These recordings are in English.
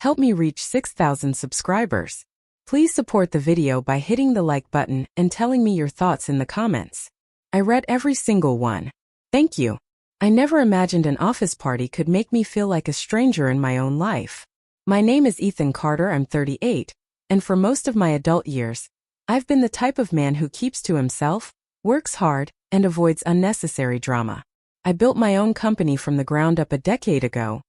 Help me reach 6,000 subscribers. Please support the video by hitting the like button and telling me your thoughts in the comments. I read every single one. Thank you. I never imagined an office party could make me feel like a stranger in my own life. My name is Ethan Carter, I'm 38, and for most of my adult years, I've been the type of man who keeps to himself, works hard, and avoids unnecessary drama. I built my own company from the ground up a decade ago,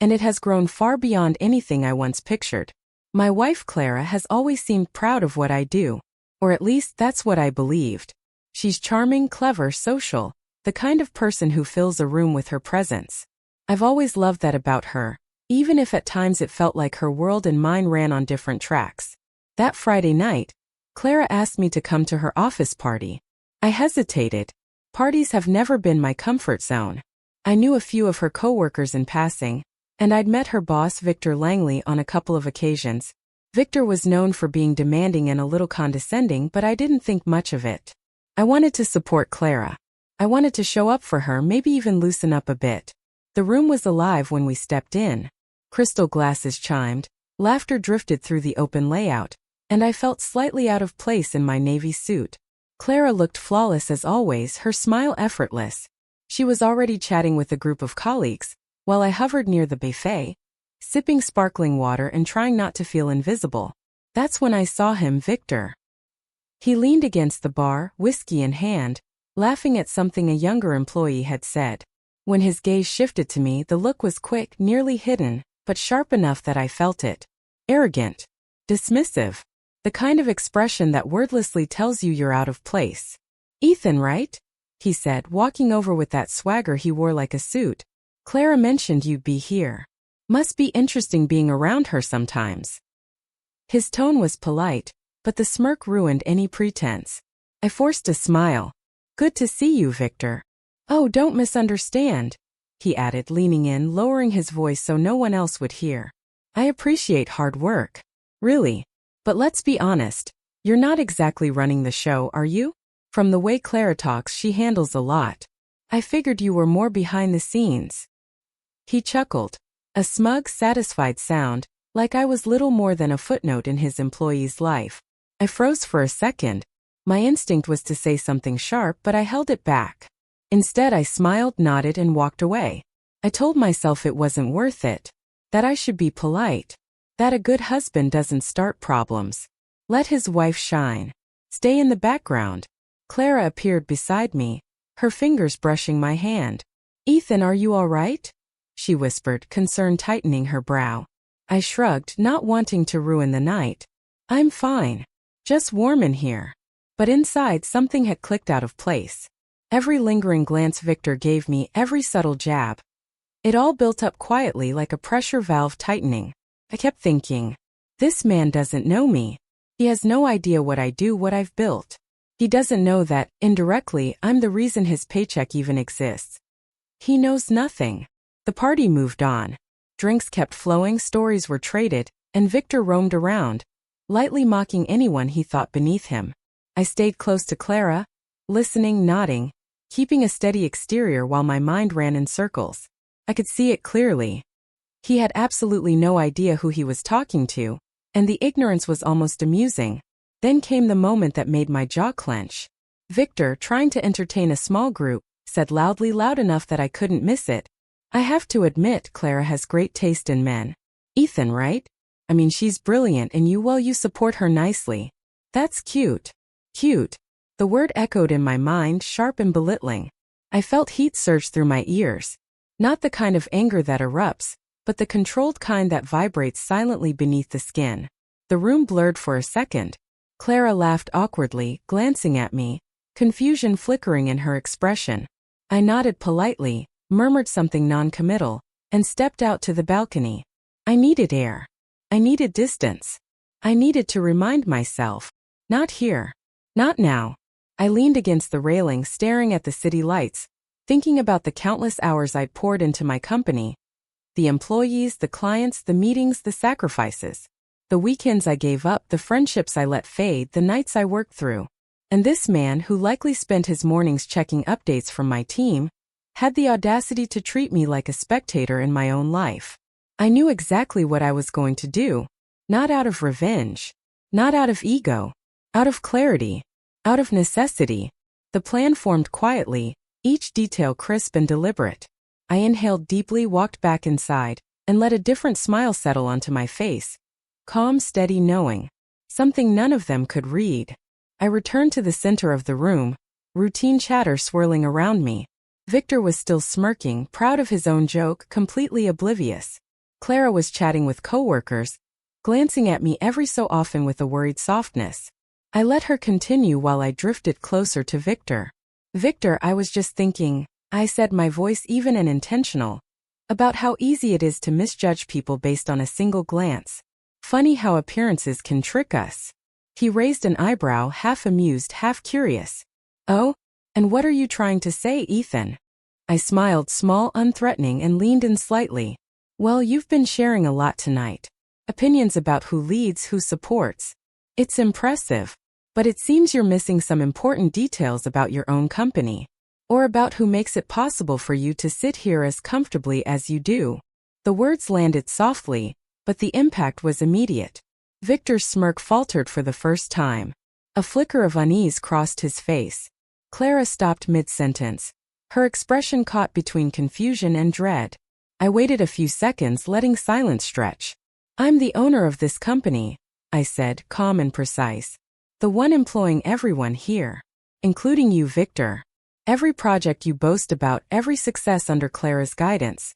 and it has grown far beyond anything I once pictured. My wife Clara has always seemed proud of what I do, or at least that's what I believed. She's charming, clever, social, the kind of person who fills a room with her presence. I've always loved that about her, even if at times it felt like her world and mine ran on different tracks. That Friday night, Clara asked me to come to her office party. I hesitated. Parties have never been my comfort zone. I knew a few of her coworkers in passing, and I'd met her boss Victor Langley on a couple of occasions. Victor was known for being demanding and a little condescending, but I didn't think much of it. I wanted to support Clara. I wanted to show up for her, maybe even loosen up a bit. The room was alive when we stepped in. Crystal glasses chimed, laughter drifted through the open layout, and I felt slightly out of place in my navy suit. Clara looked flawless as always, her smile effortless. She was already chatting with a group of colleagues, while I hovered near the buffet, sipping sparkling water and trying not to feel invisible. That's when I saw him, Victor. He leaned against the bar, whiskey in hand, laughing at something a younger employee had said. When his gaze shifted to me, the look was quick, nearly hidden, but sharp enough that I felt it. Arrogant. Dismissive. The kind of expression that wordlessly tells you you're out of place. Ethan, right? He said, walking over with that swagger he wore like a suit. Clara mentioned you'd be here. Must be interesting being around her sometimes. His tone was polite, but the smirk ruined any pretense. I forced a smile. Good to see you, Victor. Oh, don't misunderstand, he added, leaning in, lowering his voice so no one else would hear. I appreciate hard work. Really. But let's be honest, you're not exactly running the show, are you? From the way Clara talks, she handles a lot. I figured you were more behind the scenes. He chuckled. A smug, satisfied sound, like I was little more than a footnote in his employee's life. I froze for a second. My instinct was to say something sharp, but I held it back. Instead, I smiled, nodded, and walked away. I told myself it wasn't worth it. That I should be polite. That a good husband doesn't start problems. Let his wife shine. Stay in the background. Clara appeared beside me, her fingers brushing my hand. Ethan, are you all right? She whispered, concern tightening her brow. I shrugged, not wanting to ruin the night. I'm fine. Just warm in here. But inside, something had clicked out of place. Every lingering glance Victor gave me, every subtle jab. It all built up quietly like a pressure valve tightening. I kept thinking, this man doesn't know me. He has no idea what I do, what I've built. He doesn't know that, indirectly, I'm the reason his paycheck even exists. He knows nothing. The party moved on. Drinks kept flowing, stories were traded, and Victor roamed around, lightly mocking anyone he thought beneath him. I stayed close to Clara, listening, nodding, keeping a steady exterior while my mind ran in circles. I could see it clearly. He had absolutely no idea who he was talking to, and the ignorance was almost amusing. Then came the moment that made my jaw clench. Victor, trying to entertain a small group, said loudly, loud enough that I couldn't miss it. I have to admit, Clara has great taste in men. Ethan, right? I mean, she's brilliant and you support her nicely. That's cute. Cute. The word echoed in my mind, sharp and belittling. I felt heat surge through my ears. Not the kind of anger that erupts, but the controlled kind that vibrates silently beneath the skin. The room blurred for a second. Clara laughed awkwardly, glancing at me, confusion flickering in her expression. I nodded politely, murmured something non-committal, and stepped out to the balcony. I needed air. I needed distance. I needed to remind myself. Not here. Not now. I leaned against the railing, staring at the city lights, thinking about the countless hours I'd poured into my company. The employees, the clients, the meetings, the sacrifices. The weekends I gave up, the friendships I let fade, the nights I worked through. And this man, who likely spent his mornings checking updates from my team, had the audacity to treat me like a spectator in my own life. I knew exactly what I was going to do. Not out of revenge. Not out of ego. Out of clarity. Out of necessity. The plan formed quietly, each detail crisp and deliberate. I inhaled deeply, walked back inside, and let a different smile settle onto my face. Calm, steady knowing. Something none of them could read. I returned to the center of the room, routine chatter swirling around me. Victor was still smirking, proud of his own joke, completely oblivious. Clara was chatting with coworkers, glancing at me every so often with a worried softness. I let her continue while I drifted closer to Victor. Victor, I was just thinking, I said, my voice even and intentional, about how easy it is to misjudge people based on a single glance. Funny how appearances can trick us. He raised an eyebrow, half amused, half curious. Oh? And what are you trying to say, Ethan? I smiled, small, unthreatening, and leaned in slightly. Well, you've been sharing a lot tonight. Opinions about who leads, who supports. It's impressive. But it seems you're missing some important details about your own company. Or about who makes it possible for you to sit here as comfortably as you do. The words landed softly, but the impact was immediate. Victor's smirk faltered for the first time. A flicker of unease crossed his face. Clara stopped mid-sentence, her expression caught between confusion and dread. I waited a few seconds, letting silence stretch. I'm the owner of this company, I said, calm and precise. The one employing everyone here. Including you, Victor. Every project you boast about, every success under Clara's guidance.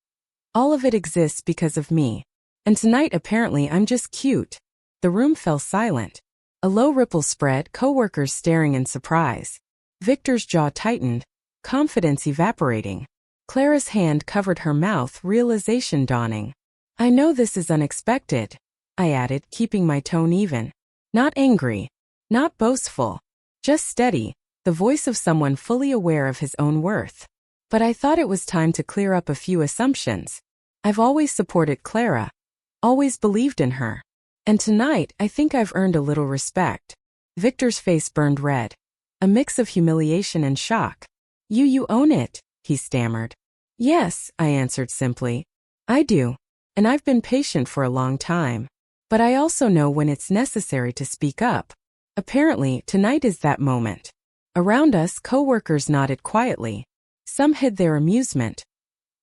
All of it exists because of me. And tonight apparently I'm just cute. The room fell silent. A low ripple spread, coworkers staring in surprise. Victor's jaw tightened, confidence evaporating. Clara's hand covered her mouth, realization dawning. I know this is unexpected, I added, keeping my tone even. Not angry. Not boastful. Just steady, the voice of someone fully aware of his own worth. But I thought it was time to clear up a few assumptions. I've always supported Clara. Always believed in her. And tonight, I think I've earned a little respect. Victor's face burned red. A mix of humiliation and shock. You own it, he stammered. Yes, I answered simply. I do. And I've been patient for a long time. But I also know when it's necessary to speak up. Apparently, tonight is that moment. Around us, coworkers nodded quietly. Some hid their amusement.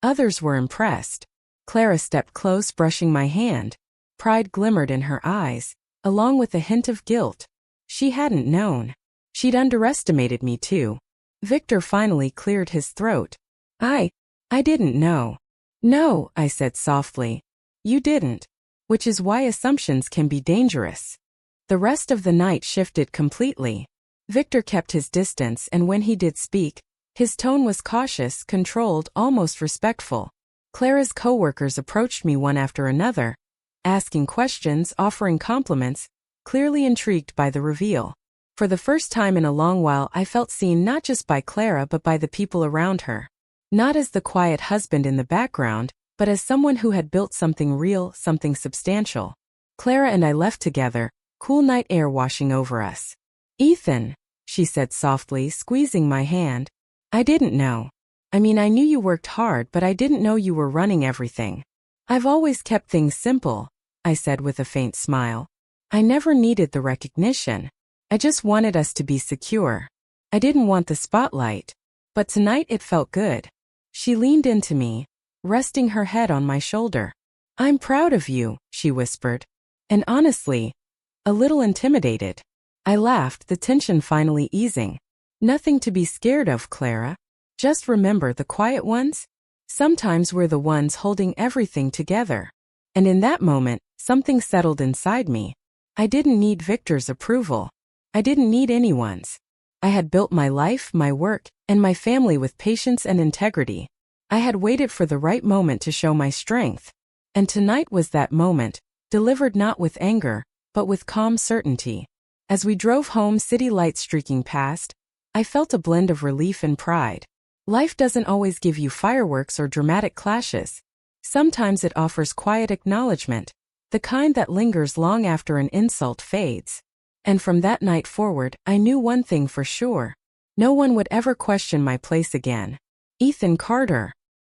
Others were impressed. Clara stepped close, brushing my hand. Pride glimmered in her eyes, along with a hint of guilt. She hadn't known. She'd underestimated me too. Victor finally cleared his throat. I didn't know. No, I said softly. You didn't. Which is why assumptions can be dangerous. The rest of the night shifted completely. Victor kept his distance, and when he did speak, his tone was cautious, controlled, almost respectful. Clara's coworkers approached me one after another, asking questions, offering compliments, clearly intrigued by the reveal. For the first time in a long while, I felt seen not just by Clara but by the people around her. Not as the quiet husband in the background, but as someone who had built something real, something substantial. Clara and I left together, cool night air washing over us. Ethan, she said softly, squeezing my hand. I didn't know. I mean, I knew you worked hard, but I didn't know you were running everything. I've always kept things simple, I said with a faint smile. I never needed the recognition. I just wanted us to be secure. I didn't want the spotlight. But tonight it felt good. She leaned into me, resting her head on my shoulder. I'm proud of you, she whispered. And honestly, a little intimidated. I laughed, the tension finally easing. Nothing to be scared of, Clara. Just remember the quiet ones? Sometimes we're the ones holding everything together. And in that moment, something settled inside me. I didn't need Victor's approval. I didn't need anyone's. I had built my life, my work, and my family with patience and integrity. I had waited for the right moment to show my strength. And tonight was that moment, delivered not with anger, but with calm certainty. As we drove home, city lights streaking past, I felt a blend of relief and pride. Life doesn't always give you fireworks or dramatic clashes. Sometimes it offers quiet acknowledgement, the kind that lingers long after an insult fades. And from that night forward, I knew one thing for sure. No one would ever question my place again. Ethan Carter.